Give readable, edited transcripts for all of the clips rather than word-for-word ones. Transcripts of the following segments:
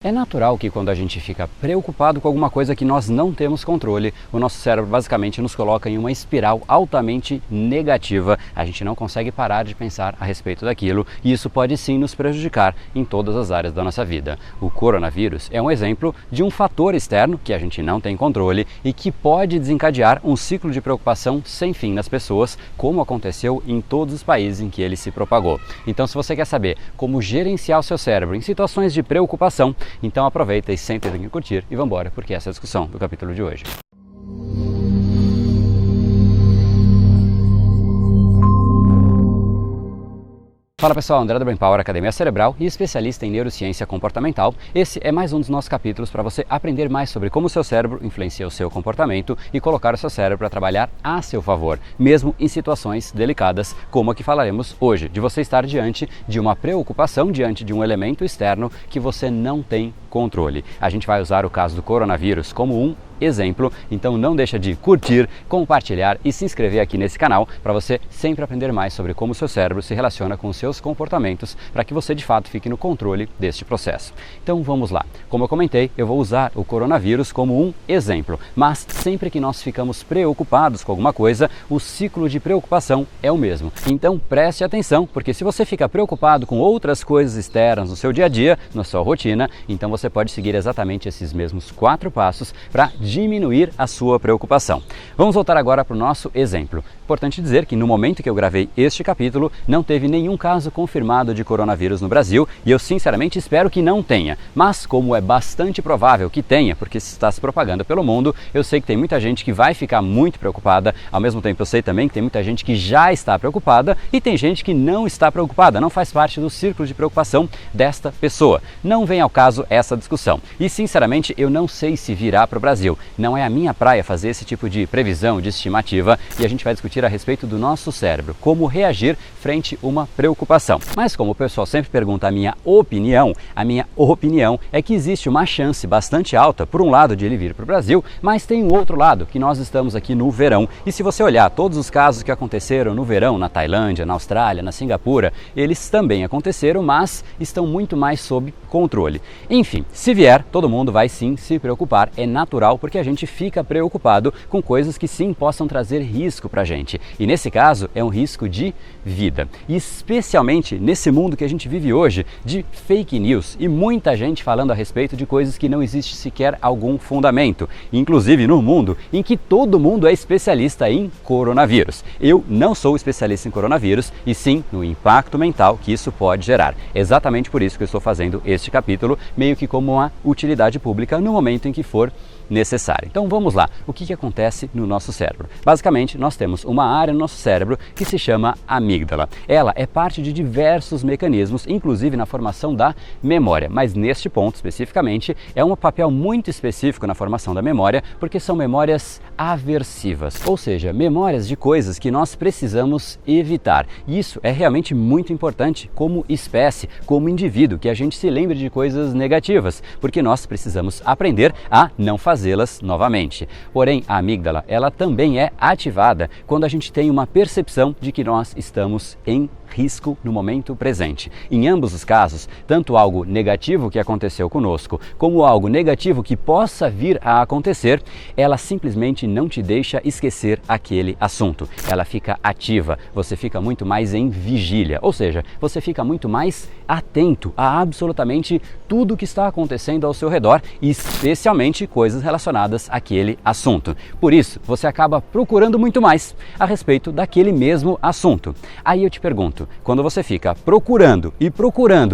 É natural que quando a gente fica preocupado com alguma coisa que nós não temos controle, o nosso cérebro basicamente nos coloca em uma espiral altamente negativa. A gente não consegue parar de pensar a respeito daquilo e isso pode sim nos prejudicar em todas as áreas da nossa vida. O coronavírus é um exemplo de um fator externo que a gente não tem controle e que pode desencadear um ciclo de preocupação sem fim nas pessoas, como aconteceu em todos os países em que ele se propagou. Então, se você quer saber como gerenciar o seu cérebro em situações de preocupação, então aproveita e senta aqui curtir e vamos embora, porque essa é a discussão do capítulo de hoje. Fala pessoal, André da Brain Power, Academia Cerebral e especialista em neurociência comportamental. Esse é mais um dos nossos capítulos para você aprender mais sobre como o seu cérebro influencia o seu comportamento e colocar o seu cérebro para trabalhar a seu favor, mesmo em situações delicadas, como a que falaremos hoje, de você estar diante de uma preocupação, diante de um elemento externo que você não tem controle. A gente vai usar o caso do coronavírus como um exemplo, então não deixa de curtir, compartilhar e se inscrever aqui nesse canal para você sempre aprender mais sobre como o seu cérebro se relaciona com os seus comportamentos para que você de fato fique no controle deste processo. Então vamos lá. Como eu comentei, eu vou usar o coronavírus como um exemplo, mas sempre que nós ficamos preocupados com alguma coisa, o ciclo de preocupação é o mesmo. Então preste atenção, porque se você fica preocupado com outras coisas externas no seu dia a dia, na sua rotina, então você pode seguir exatamente esses mesmos 4 passos para diminuir a sua preocupação. Vamos voltar agora para o nosso exemplo. Importante dizer que no momento que eu gravei este capítulo, não teve nenhum caso confirmado de coronavírus no Brasil e eu sinceramente espero que não tenha. Mas como é bastante provável que tenha, porque está se propagando pelo mundo, eu sei que tem muita gente que vai ficar muito preocupada. Ao mesmo tempo eu sei também que tem muita gente que já está preocupada e tem gente que não está preocupada, não faz parte do círculo de preocupação desta pessoa. Não vem ao caso essa discussão. E sinceramente eu não sei se virá para o Brasil. Não é a minha praia fazer esse tipo de previsão, de estimativa, e a gente vai discutir a respeito do nosso cérebro, como reagir frente a uma preocupação. Mas como o pessoal sempre pergunta a minha opinião é que existe uma chance bastante alta, por um lado, de ele vir para o Brasil, mas tem um outro lado, que nós estamos aqui no verão, e se você olhar todos os casos que aconteceram no verão, na Tailândia, na Austrália, na Singapura, eles também aconteceram, mas estão muito mais sob controle. Enfim, se vier, todo mundo vai sim se preocupar, é natural, porque a gente fica preocupado com coisas que sim possam trazer risco para a gente. E nesse caso é um risco de vida. E especialmente nesse mundo que a gente vive hoje de fake news e muita gente falando a respeito de coisas que não existe sequer algum fundamento. Inclusive no mundo em que todo mundo é especialista em coronavírus. Eu não sou especialista em coronavírus e sim no impacto mental que isso pode gerar. Exatamente por isso que eu estou fazendo este capítulo, meio que como uma utilidade pública no momento em que for necessário. Então vamos lá, o que acontece no nosso cérebro? Basicamente nós temos uma área no nosso cérebro que se chama amígdala. Ela é parte de diversos mecanismos, inclusive na formação da memória, mas neste ponto especificamente é um papel muito específico na formação da memória, porque são memórias aversivas, ou seja, memórias de coisas que nós precisamos evitar. E isso é realmente muito importante como espécie, como indivíduo, que a gente se lembre de coisas negativas, porque nós precisamos aprender a não fazê-las novamente. Porém, a amígdala, ela também é ativada quando a gente tem uma percepção de que nós estamos em risco no momento presente. Em ambos os casos, tanto algo negativo que aconteceu conosco, como algo negativo que possa vir a acontecer, ela simplesmente não te deixa esquecer aquele assunto. Ela fica ativa, você fica muito mais em vigília, ou seja, você fica muito mais atento a absolutamente tudo que está acontecendo ao seu redor, e especialmente coisas relacionadas àquele assunto. Por isso, você acaba procurando muito mais a respeito daquele mesmo assunto. Aí eu te pergunto, quando você fica procurando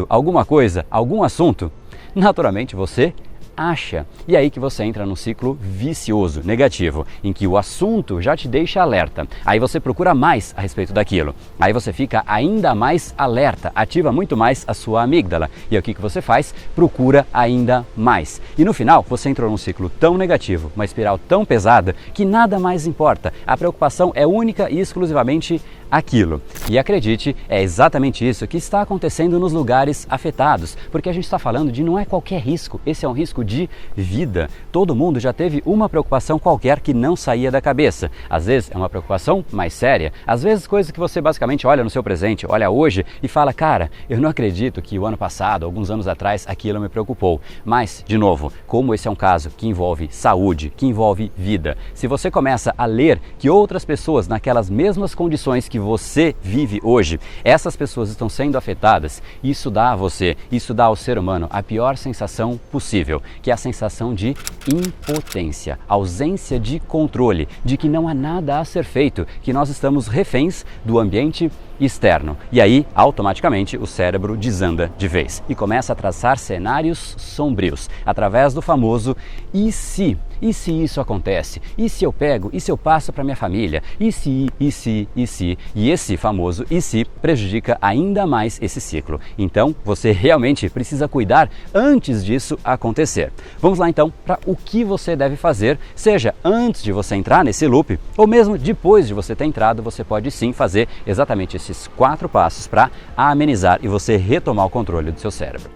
alguma coisa, algum assunto, naturalmente você acha. E aí que você entra num ciclo vicioso, negativo, em que o assunto já te deixa alerta. Aí você procura mais a respeito daquilo. Aí você fica ainda mais alerta, ativa muito mais a sua amígdala. E aí o que você faz? Procura ainda mais. E no final, você entrou num ciclo tão negativo, uma espiral tão pesada, que nada mais importa. A preocupação é única e exclusivamente aquilo. E acredite, é exatamente isso que está acontecendo nos lugares afetados, porque a gente está falando de não é qualquer risco, esse é um risco de vida. Todo mundo já teve uma preocupação qualquer que não saía da cabeça. Às vezes é uma preocupação mais séria, às vezes coisas que você basicamente olha no seu presente, olha hoje e fala, cara, eu não acredito que o ano passado, alguns anos atrás, aquilo me preocupou. Mas, de novo, como esse é um caso que envolve saúde, que envolve vida, se você começa a ler que outras pessoas naquelas mesmas condições que você vive hoje, essas pessoas estão sendo afetadas, isso dá a você, isso dá ao ser humano a pior sensação possível, que é a sensação de impotência, ausência de controle, de que não há nada a ser feito, que nós estamos reféns do ambiente externo. E aí, automaticamente, o cérebro desanda de vez e começa a traçar cenários sombrios através do famoso e se? E se isso acontece? E se eu pego? E se eu passo para minha família? E se? E se? E se? E esse famoso e se prejudica ainda mais esse ciclo. Então, você realmente precisa cuidar antes disso acontecer. Vamos lá então para o que você deve fazer, seja antes de você entrar nesse loop ou mesmo depois de você ter entrado, você pode sim fazer exatamente esses 4 passos para amenizar e você retomar o controle do seu cérebro.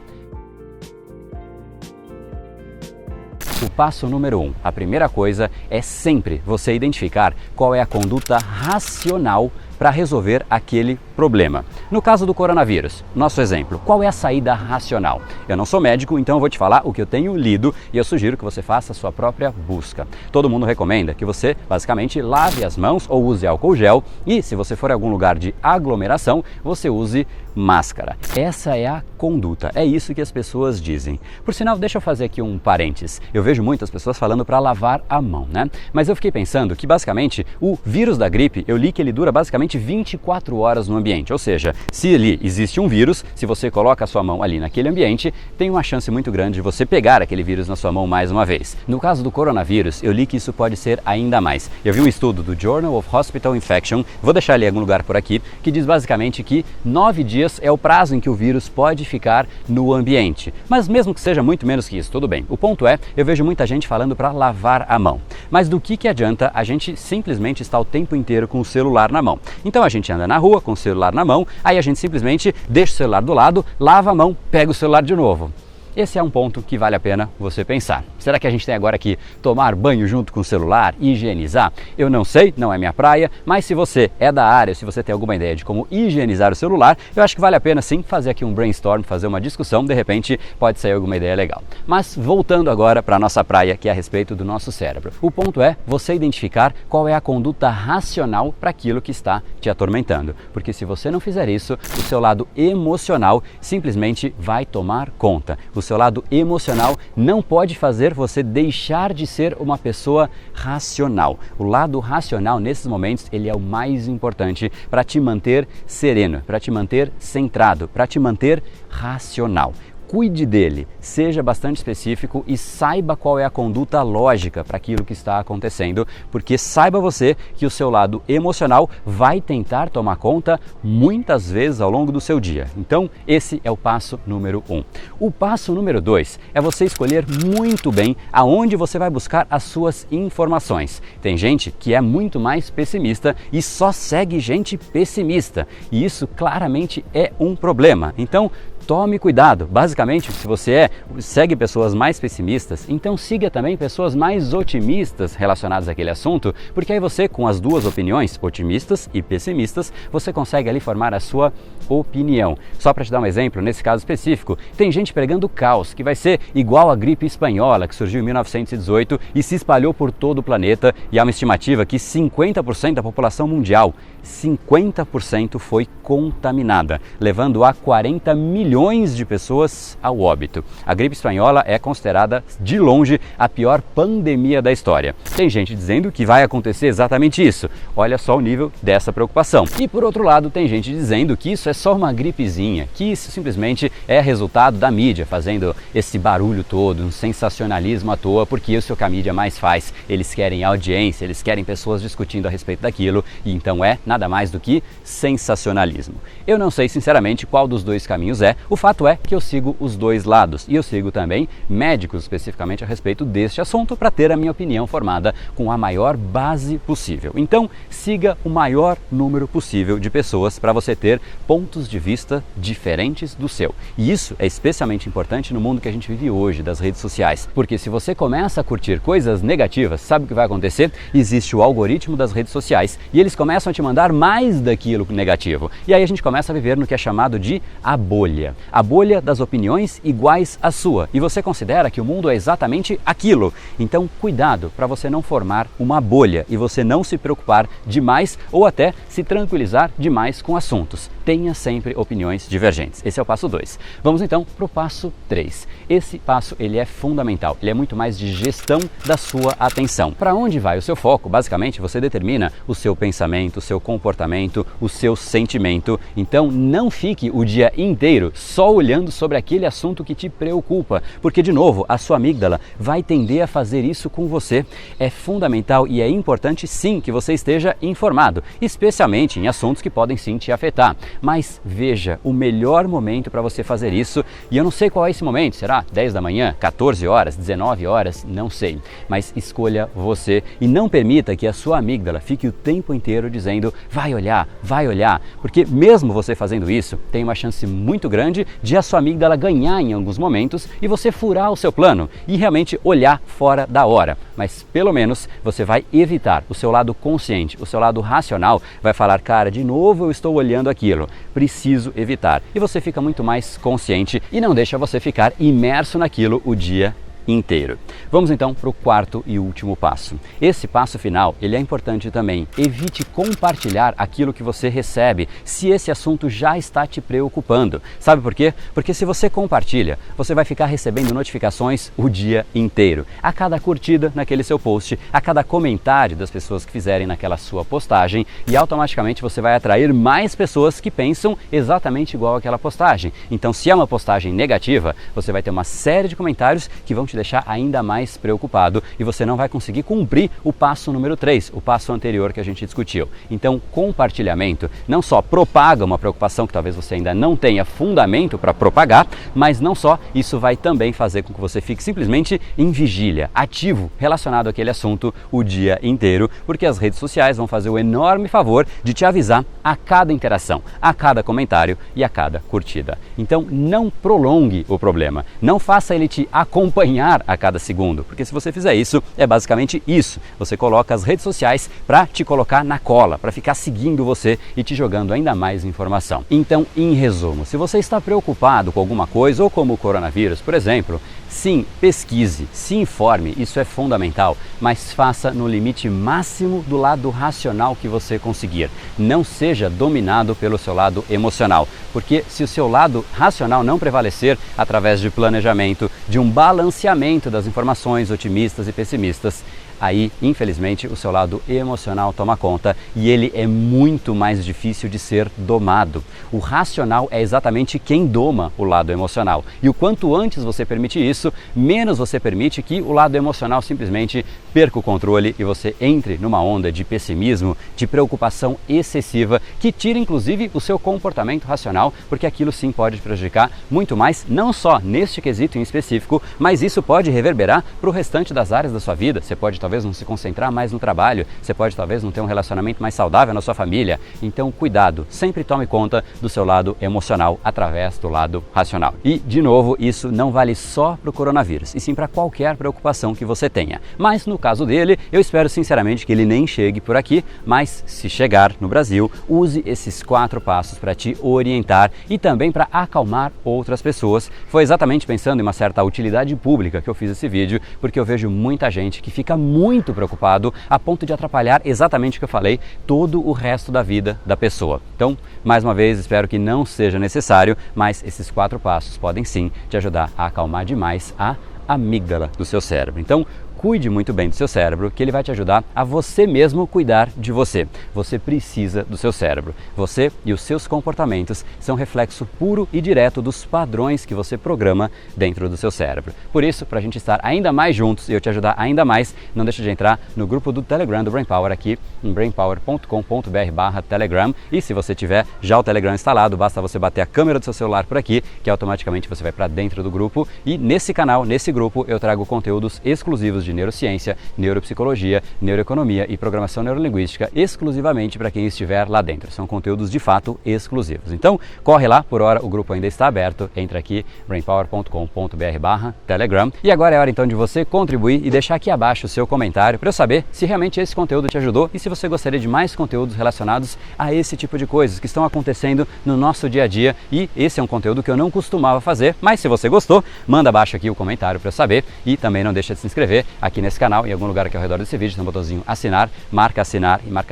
O passo número 1, a primeira coisa é sempre você identificar qual é a conduta racional para resolver aquele problema. No caso do coronavírus, nosso exemplo, qual é a saída racional? Eu não sou médico, então eu vou te falar o que eu tenho lido e eu sugiro que você faça a sua própria busca. Todo mundo recomenda que você basicamente lave as mãos ou use álcool gel e, se você for a algum lugar de aglomeração, você use máscara. Essa é a conduta, é isso que as pessoas dizem. Por sinal, deixa eu fazer aqui um parênteses. Eu vejo muitas pessoas falando para lavar a mão, né? Mas eu fiquei pensando que basicamente o vírus da gripe, eu li que ele dura basicamente 24 horas no ambiente, ou seja, se ali existe um vírus, se você coloca a sua mão ali naquele ambiente, tem uma chance muito grande de você pegar aquele vírus na sua mão mais uma vez. No caso do coronavírus, eu li que isso pode ser ainda mais. Eu vi um estudo do Journal of Hospital Infection, vou deixar ele em algum lugar por aqui, que diz basicamente que 9 dias é o prazo em que o vírus pode ficar no ambiente. Mas mesmo que seja muito menos que isso, tudo bem. O ponto é, eu vejo muita gente falando para lavar a mão. Mas do que adianta a gente simplesmente estar o tempo inteiro com o celular na mão? Então a gente anda na rua com o celular na mão, aí a gente simplesmente deixa o celular do lado, lava a mão, pega o celular de novo. Esse é um ponto que vale a pena você pensar. Será que a gente tem agora que tomar banho junto com o celular e higienizar? Eu não sei, não é minha praia, mas se você é da área, se você tem alguma ideia de como higienizar o celular, eu acho que vale a pena sim fazer aqui um brainstorm, fazer uma discussão, de repente pode sair alguma ideia legal. Mas voltando agora para a nossa praia, que é a respeito do nosso cérebro. O ponto é você identificar qual é a conduta racional para aquilo que está te atormentando. Porque se você não fizer isso, o seu lado emocional simplesmente vai tomar conta. O seu lado emocional não pode fazer você deixar de ser uma pessoa racional. O lado racional, nesses momentos, ele é o mais importante para te manter sereno, para te manter centrado, para te manter racional. Cuide dele, seja bastante específico e saiba qual é a conduta lógica para aquilo que está acontecendo, porque saiba você que o seu lado emocional vai tentar tomar conta muitas vezes ao longo do seu dia. Então, esse é o passo número 1. O passo número 2 é você escolher muito bem aonde você vai buscar as suas informações. Tem gente que é muito mais pessimista e só segue gente pessimista, e isso claramente é um problema. Então, tome cuidado. Basicamente, se você segue pessoas mais pessimistas, então siga também pessoas mais otimistas relacionadas àquele assunto, porque aí você, com as duas opiniões, otimistas e pessimistas, você consegue ali formar a sua opinião. Só para te dar um exemplo, nesse caso específico, tem gente pregando caos, que vai ser igual à gripe espanhola, que surgiu em 1918 e se espalhou por todo o planeta, e há uma estimativa que 50% da população mundial, 50% foi contaminada, levando a 40 milhões de pessoas ao óbito. A gripe espanhola é considerada, de longe, a pior pandemia da história. Tem gente dizendo que vai acontecer exatamente isso. Olha só o nível dessa preocupação. E por outro lado, tem gente dizendo que isso é só uma gripezinha, que isso simplesmente é resultado da mídia, fazendo esse barulho todo, um sensacionalismo à toa, porque isso é o que a mídia mais faz. Eles querem audiência, eles querem pessoas discutindo a respeito daquilo, e então é nada mais do que sensacionalismo. Eu não sei sinceramente qual dos dois caminhos é, O fato é que eu sigo os dois lados e eu sigo também médicos especificamente a respeito deste assunto para ter a minha opinião formada com a maior base possível. Então, siga o maior número possível de pessoas para você ter pontos de vista diferentes do seu. E isso é especialmente importante no mundo que a gente vive hoje, das redes sociais, porque se você começa a curtir coisas negativas, sabe o que vai acontecer? Existe o algoritmo das redes sociais e eles começam a te mandar mais daquilo negativo. E aí a gente começa a viver no que é chamado de a bolha das opiniões iguais à sua. E você considera que o mundo é exatamente aquilo. Então, cuidado para você não formar uma bolha e você não se preocupar demais ou até se tranquilizar demais com assuntos. Tenha sempre opiniões divergentes. Esse é o passo 2. Vamos então para o passo 3. Esse passo ele é fundamental. Ele é muito mais de gestão da sua atenção. Para onde vai o seu foco? Basicamente, você determina o seu pensamento, o seu comportamento, o seu sentimento. Então, não fique o dia inteiro só olhando sobre aquele assunto que te preocupa, porque, de novo, a sua amígdala vai tender a fazer isso com você. É fundamental e é importante, sim, que você esteja informado, especialmente em assuntos que podem, sim, te afetar. Mas veja o melhor momento para você fazer isso, e eu não sei qual é esse momento, será 10 da manhã, 14 horas, 19 horas, não sei, mas escolha você e não permita que a sua amígdala fique o tempo inteiro dizendo vai olhar, porque mesmo você fazendo isso, tem uma chance muito grande de a sua amígdala ganhar em alguns momentos e você furar o seu plano e realmente olhar fora da hora. Mas pelo menos você vai evitar. O seu lado consciente, o seu lado racional vai falar, cara, de novo eu estou olhando aquilo, preciso evitar. E você fica muito mais consciente e não deixa você ficar imerso naquilo o dia inteiro. Vamos então para o quarto e último passo. Esse passo final, ele é importante também. Evite compartilhar aquilo que você recebe se esse assunto já está te preocupando. Sabe por quê? Porque se você compartilha, você vai ficar recebendo notificações o dia inteiro. A cada curtida naquele seu post, a cada comentário das pessoas que fizerem naquela sua postagem e automaticamente você vai atrair mais pessoas que pensam exatamente igual àquela postagem. Então, se é uma postagem negativa, você vai ter uma série de comentários que vão te deixar ainda mais preocupado e você não vai conseguir cumprir o passo número 3, o passo anterior que a gente discutiu. Então, compartilhamento não só propaga uma preocupação que talvez você ainda não tenha fundamento para propagar, mas não só, isso vai também fazer com que você fique simplesmente em vigília, ativo, relacionado àquele assunto o dia inteiro, porque as redes sociais vão fazer o enorme favor de te avisar a cada interação, a cada comentário e a cada curtida. Então, não prolongue o problema, não faça ele te acompanhar a cada segundo, porque se você fizer isso, é basicamente isso. Você coloca as redes sociais para te colocar na cola, para ficar seguindo você e te jogando ainda mais informação. Então, em resumo, se você está preocupado com alguma coisa, ou como o coronavírus, por exemplo, sim, pesquise, se informe, isso é fundamental, mas faça no limite máximo do lado racional que você conseguir. Não seja dominado pelo seu lado emocional, porque se o seu lado racional não prevalecer através de planejamento, de um balanceamento das informações otimistas e pessimistas, aí, infelizmente, o seu lado emocional toma conta e ele é muito mais difícil de ser domado. O racional é exatamente quem doma o lado emocional. E o quanto antes você permite isso, menos você permite que o lado emocional simplesmente perca o controle e você entre numa onda de pessimismo, de preocupação excessiva, que tira inclusive o seu comportamento racional, porque aquilo sim pode prejudicar muito mais, não só neste quesito em específico, mas isso pode reverberar para o restante das áreas da sua vida. Você pode talvez não se concentrar mais no trabalho, você pode talvez não ter um relacionamento mais saudável na sua família. Então, cuidado, sempre tome conta do seu lado emocional através do lado racional. E, de novo, isso não vale só para o coronavírus, e sim para qualquer preocupação que você tenha. Mas, no caso dele, eu espero sinceramente que ele nem chegue por aqui, mas se chegar no Brasil, use esses 4 passos para te orientar e também para acalmar outras pessoas. Foi exatamente pensando em uma certa utilidade pública que eu fiz esse vídeo, porque eu vejo muita gente que fica muito preocupado a ponto de atrapalhar exatamente o que eu falei, todo o resto da vida da pessoa. Então, mais uma vez, espero que não seja necessário, mas esses 4 passos podem sim te ajudar a acalmar demais a amígdala do seu cérebro. Então, cuide muito bem do seu cérebro, que ele vai te ajudar a você mesmo cuidar de você. Você precisa do seu cérebro. Você e os seus comportamentos são reflexo puro e direto dos padrões que você programa dentro do seu cérebro. Por isso, para a gente estar ainda mais juntos e eu te ajudar ainda mais, não deixe de entrar no grupo do Telegram do Brain Power aqui em brainpower.com.br/Telegram. E se você tiver já o Telegram instalado, basta você bater a câmera do seu celular por aqui, que automaticamente você vai para dentro do grupo. E nesse canal, nesse grupo, eu trago conteúdos exclusivos de neurociência, neuropsicologia, neuroeconomia e programação neurolinguística exclusivamente para quem estiver lá dentro. São conteúdos de fato exclusivos. Então, corre lá, por hora o grupo ainda está aberto. Entra aqui, brainpower.com.br/Telegram. E agora é hora então de você contribuir e deixar aqui abaixo o seu comentário para eu saber se realmente esse conteúdo te ajudou e se você gostaria de mais conteúdos relacionados a esse tipo de coisas que estão acontecendo no nosso dia a dia. E esse é um conteúdo que eu não costumava fazer, mas se você gostou, manda abaixo aqui o comentário para eu saber e também não deixa de se inscrever aqui nesse canal, em algum lugar aqui ao redor desse vídeo, tem um botãozinho assinar e marca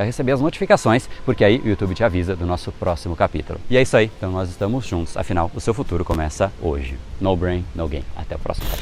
receber as notificações, porque aí o YouTube te avisa do nosso próximo capítulo. E é isso aí, então nós estamos juntos, afinal o seu futuro começa hoje. No brain, no game. Até o próximo capítulo.